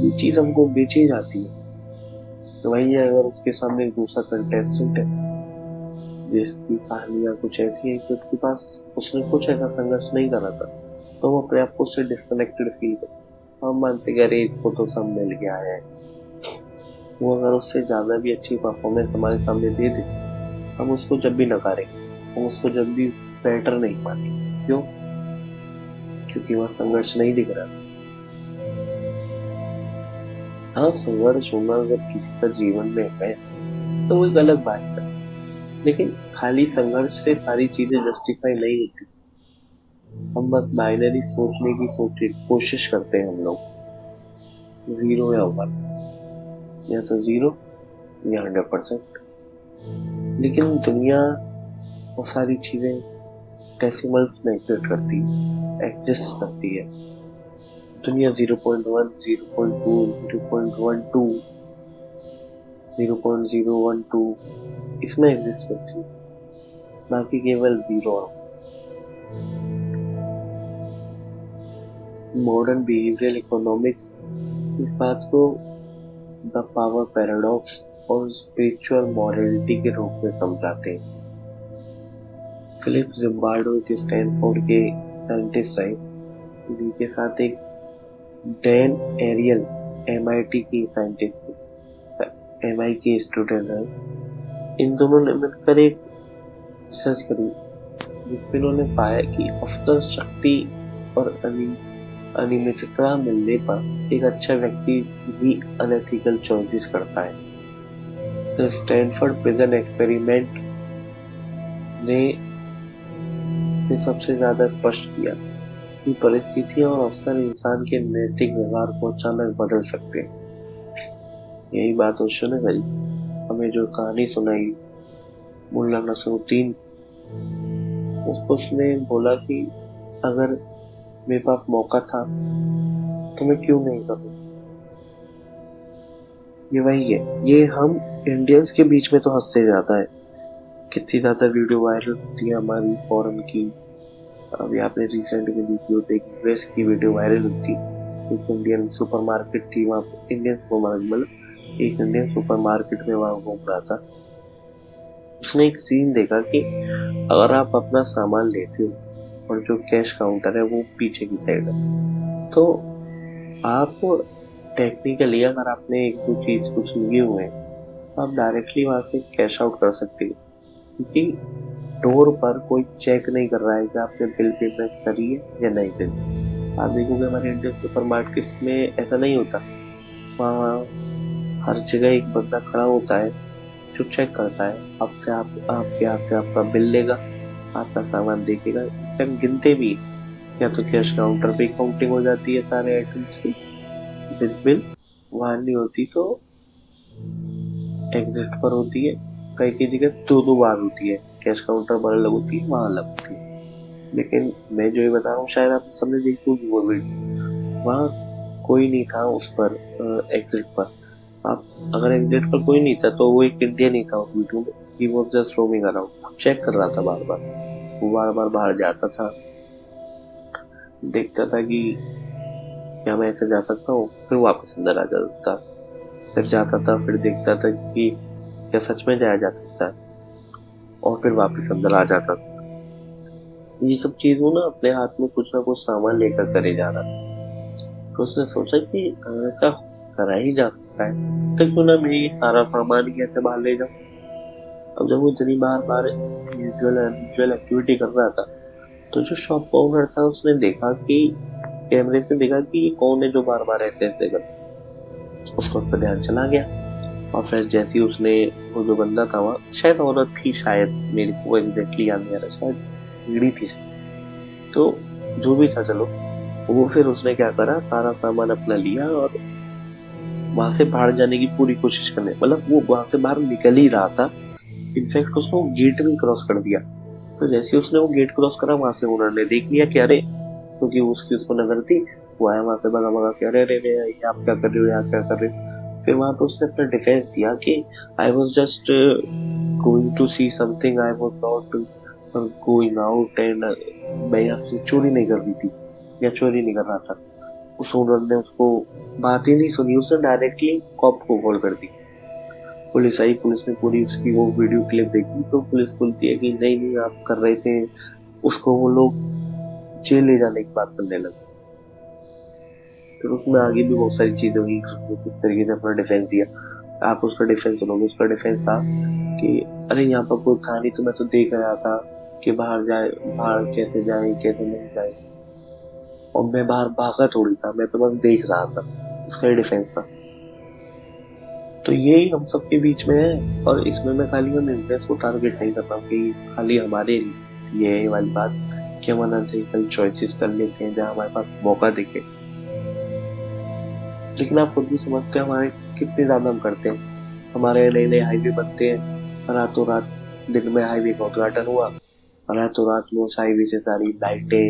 ये चीज हमको बेची जाती है। तो वही है, अगर उसके सामने एक दूसरा कंटेस्टेंट है जिसकी कहानियां कुछ ऐसी है कि उसके पास उसने कुछ ऐसा संघर्ष नहीं करा था, तो हम अपने आप को उससे डिस्कनेक्टेड फील करते। हम मानते कि अरे इसको तो सब मिल गया है। वो अगर उससे ज्यादा भी अच्छी परफॉर्मेंस हमारे सामने दे दे, हम उसको जब भी नकारेंगे, हम उसको जब भी बेटर नहीं मानेंगे। क्यों? क्योंकि वह संघर्ष नहीं दिख रहा। हाँ, संघर्ष होना अगर किसी का जीवन में है तो वो एक अलग बात है, लेकिन खाली संघर्ष से सारी चीजें जस्टिफाई नहीं होती। हम बस बाइनरी सोचने की कोशिश करते हैं हम लोग, 0 या 1, या तो 0 या 100%। लेकिन दुनिया वो सारी चीजें डेसिमल्स में एग्जिस्ट करती है। दुनिया 0.1, 0.2, 0.12, 0.012 इसमें एग्जिस्ट करती है, बाकी केवल 0। मॉडर्न बिहेवियरल इकोनॉमिक्स इस बात को द पावर पैराडॉक्स और स्पिरिचुअल मॉरलिटी के रूप में समझाते हैं। फिलिप जिम्बार्डो एक स्टैनफोर्ड के साइंटिस्ट रहे, इन्हीं के साथ एक डैन एरियल MIT की साइंटिस्ट थे, MI के स्टूडेंट रहे। इन दोनों ने मिलकर एक रिसर्च करी जिसमें उन्होंने पाया कि अफसर शक्ति और अनियमितता मिलने पर एक अच्छा व्यक्ति भी अनएथिकल चॉइसेस करता है। द स्टैनफोर्ड प्रिजन एक्सपेरिमेंट ने से सबसे ज्यादा स्पष्ट किया कि परिस्थितियां और अवसर इंसान के नैतिक व्यवहार को अचानक बदल सकते हैं। यही बात ओशो ने करी, हमें जो कहानी सुनाई मुल्ला नसरुद्दीन, उसको उसने बोला कि अगर मेरे पास मौका था तो मैं क्यों नहीं करूं। ये वही है, ये हम इंडियंस के बीच में तो हद से ज्यादा है। कितनी ज्यादा वीडियो वायरल होती है हमारी फॉरेन की। अभी आपने रिसेंट में देखी हो, एक यूएस की वीडियो वायरल हुई थी। एक इंडियन सुपरमार्केट थी, वहाँ पे इंडियन सुपरमार्केट मतलब एक इंडियन सुपरमार्केट में वहाँ घूम रहा था। उसने एक सीन देखा कि अगर आप अपना सामान लेते हो और जो कैश काउंटर है वो पीछे की साइड है, तो आप टेक्निकली अगर आपने एक दो चीज कुछ लिए हुए हैं तो आप डायरेक्टली वहां से कैश आउट कर सकते हो, क्योंकि डोर पर कोई चेक नहीं कर रहा है कि आपने बिल पेमेंट करी है या नहीं करी। आप देखोगे हमारे इंडियन सुपरमार्केट्स में ऐसा नहीं होता। वहाँ हर जगह एक बंदा खड़ा होता है जो चेक करता है, आपके हाथ से आपका बिल लेगा, आपका सामान देखेगा, टाइम गिनते भी, या तो कैश काउंटर पे काउंटिंग हो जाती है सारे आइटम्स की, बिल वहां नहीं होती तो एग्जिट पर होती है। कई कई जगह दो बार होती है, कैश काउंटर पर अलग होती है, वहां अलग होती है। लेकिन मैं जो ये बता रहा हूँ शायद आप सबने देखी होगी वो वीडियो, वहाँ कोई नहीं था उस पर एग्जिट पर। आप अगर एग्जिट पर कोई नहीं था तो वो एक इंडियन ही था उस वीडियो में, ही वो जस्ट रोमिंग अराउंड, चेक कर रहा था बार बार, वो बार बार बाहर जाता था, देखता था कि क्या मैं ऐसे जा सकता हूँ, फिर वापस अंदर आ जाता था, फिर जाता था, फिर देखता था कि क्या सच में जाया जा सकता है, और फिर वापस अंदर आ जाता था। ये सब चीजों ना अपने हाथ में कुछ ना कुछ सामान लेकर करे जा रहा था। तो उसने सोचा कि ऐसा करा ही जा सकता है, तो क्यों ना मैं ये सारा सामान ही ऐसे बाहर ले जाऊं। अब जब वो इतनी बार बार यूजुअल एक्टिविटी कर रहा था, तो जो शॉप का ओनर था उसने देखा कि कैमरे से देखा कि ये कौन है जो बार बार ऐसे ऐसे कर, उसको उस पर ध्यान चला गया। और फिर जैसे ही उसने, वो जो बंदा था वहाँ शायद औरत थी, शायद मेरे को एग्जैक्टली याद नहीं आ रहा, शायद लीडी थी, तो जो भी था चलो, वो फिर उसने क्या करा, सारा सामान अपना लिया और वहां से बाहर जाने की पूरी कोशिश करने, मतलब वो वहां से बाहर निकल ही रहा था। इनफैक्ट उसने गेट भी क्रॉस कर दिया। तो जैसे उसने वो गेट क्रॉस करा, वहां से ओनर ने देख लिया कि अरे, क्योंकि उसको नजर थी, वो आया वहां पे भगा भगा के, अरे अरे अरे आप क्या कर रहे हो, यहाँ क्या कर रहे हो। फिर वहां पे उसने अपना डिफेंस दिया कि I was just going to see something, I was not going out, and मैं यहाँ से चोरी नहीं कर रही थी या चोरी नहीं कर रहा था। उस ओनर ने उसको बात ही नहीं सुनी, उसने डायरेक्टली कॉप को कॉल कर दी। पुलिस आई, पुलिस ने पूरी उसकी वो वीडियो क्लिप देखी, तो पुलिस बोलती है कि नहीं नहीं आप कर रहे थे। उसको वो लोग जेल ले जाने की बात करने लगे। फिर उसमें आगे भी बहुत सारी चीजें हुई, किस तरीके से अपना डिफेंस दिया। आप उसका डिफेंस सुनोगे, उसका डिफेंस था कि अरे यहाँ पर कोई था नहीं, तो मैं तो देख रहा था कि बाहर कैसे जाए कैसे नहीं जाए, और मैं बाहर भागा थोड़ी था, मैं तो बस देख रहा था, उसका ही डिफेंस था। तो यही हम सबके बीच में है, और इसमें मैं खाली हम इंडियंस को टारगेट नहीं कर रहा हूँ कि खाली हमारे ये वाली बात कि हम अनएथिकल चॉइसेस कर लेते हैं जहाँ हमारे पास मौका दिखे। लेकिन आप खुद भी समझते हैं हमारे कितने ज्यादा हम करते हैं। हमारे नए नए हाईवे बनते हैं, रातों रात दिन में हाईवे का उद्घाटन हुआ, रातों रात में उस हाईवे से सारी लाइटें,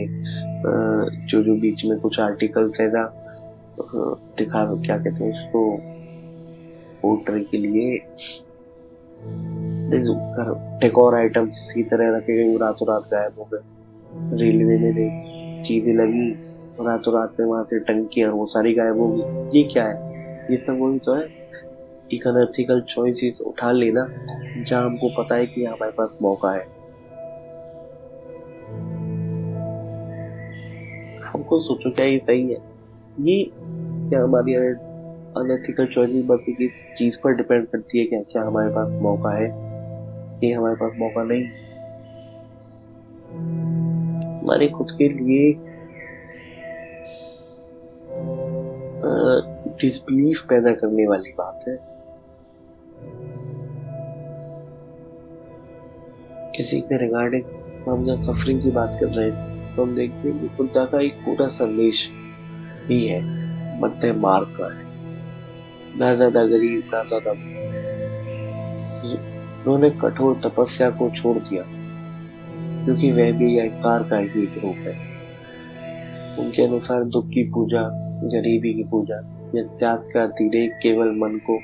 जो जो बीच में कुछ आर्टिकल्स ऐसा दिखा, क्या कहते हैं उसको, पोर्ट्री के लिए डेकोर आइटम किसी तरह रखे गए, वो रातों रात गायब हो गए। रेलवे में चीजें लगी, रातों रात में वहां से टंकियां वो सारी गायब हो गई। ये क्या है? ये सब वही तो है, एक अनएथिकल चॉइसेस उठा लेना जहां हमको पता है कि हमारे पास मौका है। हमको सोचो क्या ये सही है? ये क्या हमारी अनएथिकल चॉइसेस बस एक इस चीज पर डिपेंड करती है क्या क्या हमारे पास मौका है, कि हमारे पास मौका नहीं? हमारे खुद के लिए डिसबिलीफ पैदा करने वाली बात है। इसी के रिगार्डिंग हम जब सफरिंग की बात कर रहे थे तो हम देखते हैं कि बुद्धा का एक पूरा संदेश ही है मध्यम मार्ग का है, ना ज्यादा गरीब ना ज्यादा। उन्होंने कठोर तपस्या को छोड़ दिया क्योंकि वह भी अहंकार का ही एक रूप है। उनके अनुसार दुख की पूजा, गरीबी की पूजा या त्याग का अतिरेक केवल मन को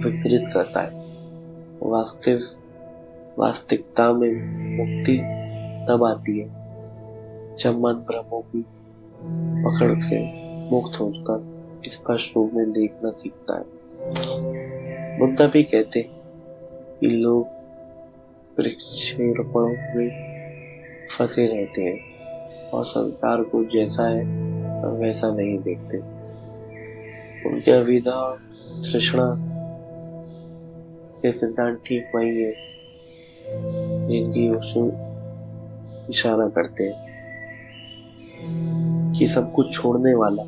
विकृत करता है। वास्तविकता में मुक्ति तब आती है जब मन भ्रमों की पकड़ से मुक्त होकर स्पष्ट रूप में देखना सीखता है। बुद्धा भी कहते कि लोग वृक्षारोपणों में फंसे रहते हैं और संसार को जैसा है वैसा नहीं देखते। उनके अविद्या और तृष्णा के सिद्धांत ठीक वही है जिनकी ओर इशारा करते हैं कि सब कुछ छोड़ने वाला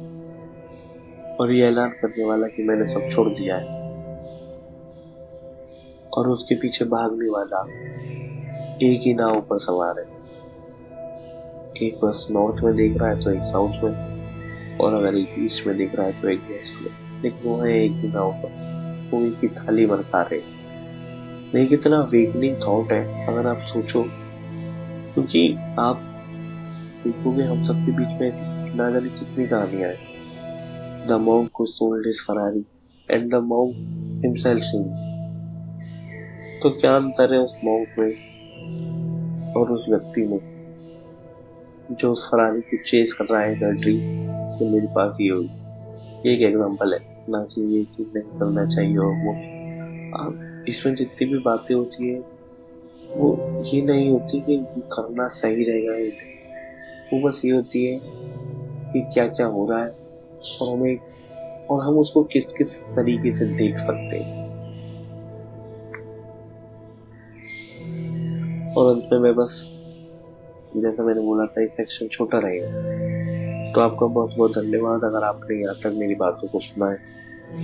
और ये ऐलान करने वाला कि मैंने सब छोड़ दिया है, और उसके पीछे भागने वाला एक ही नाव पर सवार है। एक बस नॉर्थ में देख रहा है तो एक साउथ में, और अगर एक ईस्ट में देख रहा है तो एक वेस्ट में, लेकिन वो है एक ही नाव पर, वो एक ही थाली भर खा रहे। नहीं, कितना अवेकनिंग थॉट है अगर आप सोचो, क्योंकि आप देखोगे हम सबके बीच में ना जाने कितनी कहानियां हैं। The monk who sold his Ferrari and the monk himself sings। तो क्या अंतर है उस monk में और उस व्यक्ति में जो उस फरारी को चेस कर रहा है, ड्रीम कि मेरे पास ये होगी। एक एग्जांपल है, ना कि ये चीज नहीं करना चाहिए और वो। आप इसमें जितनी भी बातें होती है वो ये नहीं होती कि करना सही रहेगा या नहीं, वो बस ये होती है कि क्या क्या हो रहा है और हम उसको किस किस तरीके से देख सकते हैं। और अंत में मैं बस, जैसा मैंने बोला था, एक सेक्शन छोटा रहेगा। तो आपका बहुत बहुत धन्यवाद अगर आपने यहाँ तक मेरी बातों को सुना है।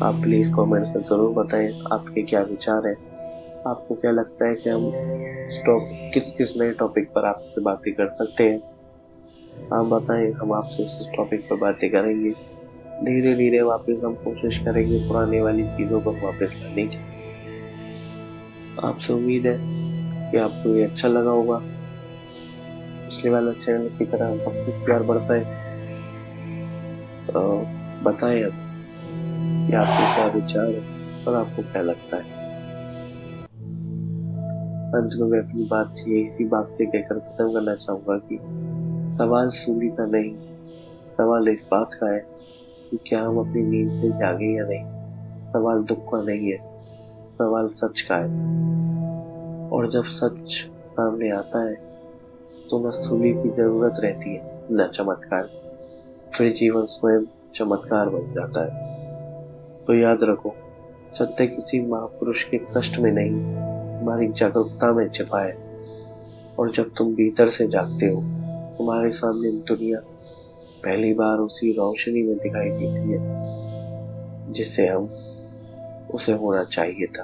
आप प्लीज कमेंट्स में जरूर बताएं आपके क्या विचार है, आपको क्या लगता है कि हम किस किस नए टॉपिक पर आपसे बातें कर सकते हैं। आप बताएं, हम आपसे इस टॉपिक पर बातें करेंगे। धीरे धीरे वापस हम कोशिश करेंगे पुराने वाली चीजों को वापस लाने की। आपसे उम्मीद है कि आपको ये अच्छा लगा होगा। पिछले वाला चैनल की तरह हम सबको प्यार बरसाए। बताएं अब कि आपको क्या विचार है और आपको क्या लगता है। अंत में मैं अपनी बात इसी बात से कहकर खत्म करना चाहूंगा कि सवाल सूली का नहीं, सवाल इस बात का है कि क्या हम अपनी नींद से जागे या नहीं। सवाल दुख का नहीं है, सवाल सच का है। और जब सच सामने आता है तो न सूली की जरूरत रहती है न चमत्कार, फिर जीवन स्वयं चमत्कार बन जाता है। तो याद रखो, सत्य किसी महापुरुष के कष्ट में नहीं, हमारी जागरूकता में छिपा है। और जब तुम भीतर से जागते हो, तुम्हारे सामने दुनिया पहली बार उसी रोशनी में दिखाई देती है जिससे हम उसे होना चाहिए था।